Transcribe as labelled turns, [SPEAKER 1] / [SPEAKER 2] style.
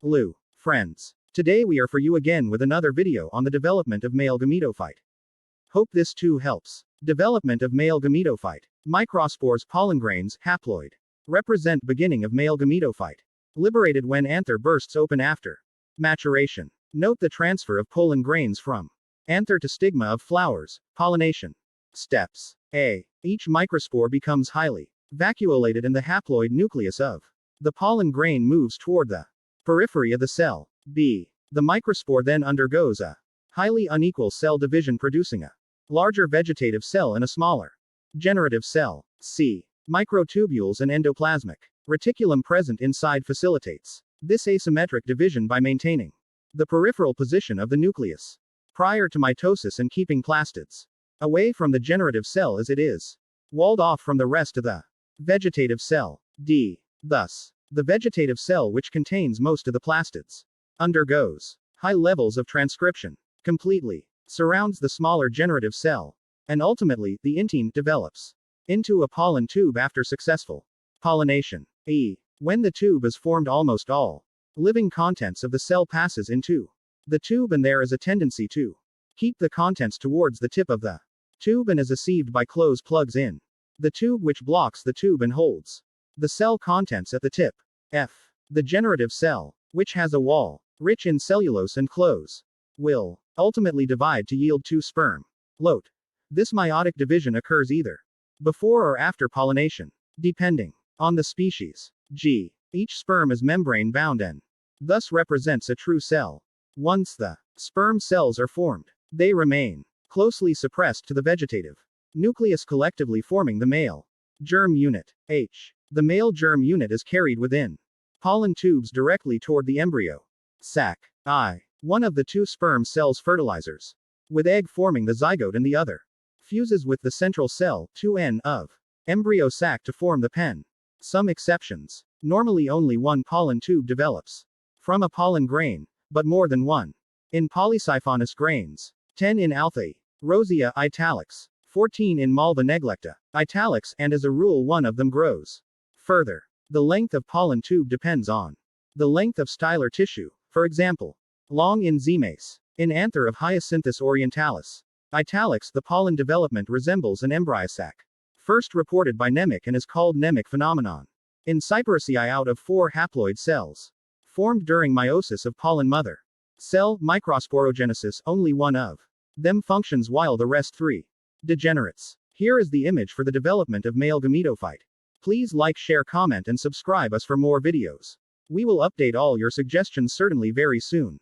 [SPEAKER 1] Hello, friends. Today we are for you again with another video on the development of male gametophyte. Hope this too helps. Development of male gametophyte. Microspores pollen grains, haploid. Represent beginning of male gametophyte. Liberated when anther bursts open after maturation. Note the transfer of pollen grains from anther to stigma of flowers, pollination. Steps. A. Each microspore becomes highly vacuolated and the haploid nucleus of the pollen grain moves toward the periphery of the cell. B. The microspore then undergoes a highly unequal cell division producing a larger vegetative cell and a smaller generative cell. C. Microtubules and endoplasmic reticulum present inside facilitates this asymmetric division by maintaining the peripheral position of the nucleus prior to mitosis and keeping plastids away from the generative cell as it is walled off from the rest of the vegetative cell. D. Thus, the vegetative cell, which contains most of the plastids, undergoes high levels of transcription, completely surrounds the smaller generative cell, and ultimately, the intine develops into a pollen tube after successful pollination. E. When the tube is formed, almost all living contents of the cell passes into the tube, and there is a tendency to keep the contents towards the tip of the tube and is received by close plugs in the tube, which blocks the tube and holds the cell contents at the tip. F. The generative cell, which has a wall rich in cellulose and close, will ultimately divide to yield two sperm. Lot. This meiotic division occurs either before or after pollination, depending on the species. G. Each sperm is membrane bound and thus represents a true cell. Once the sperm cells are formed, they remain closely suppressed to the vegetative nucleus, collectively forming the male germ unit. H. The male germ unit is carried within pollen tubes directly toward the embryo sac. I. One of the two sperm cells fertilizers with egg forming the zygote, and the other fuses with the central cell 2N of embryo sac to form the pen. Some exceptions. Normally only one pollen tube develops from a pollen grain, but more than one. In polysiphonous grains, 10 in Althaea rosea italics, 14 in Malva neglecta italics, and as a rule one of them grows. Further, the length of pollen tube depends on the length of stylar tissue, for example, long in zemace. In anther of Hyacinthus orientalis italics, the pollen development resembles an embryosac, first reported by Nemec and is called Nemec phenomenon. In Cyperaceae, out of 4 haploid cells formed during meiosis of pollen mother cell microsporogenesis, only one of them functions while the rest 3 degenerates. Here is the image for the development of male gametophyte. Please like, share, comment and subscribe us for more videos. We will update all your suggestions certainly very soon.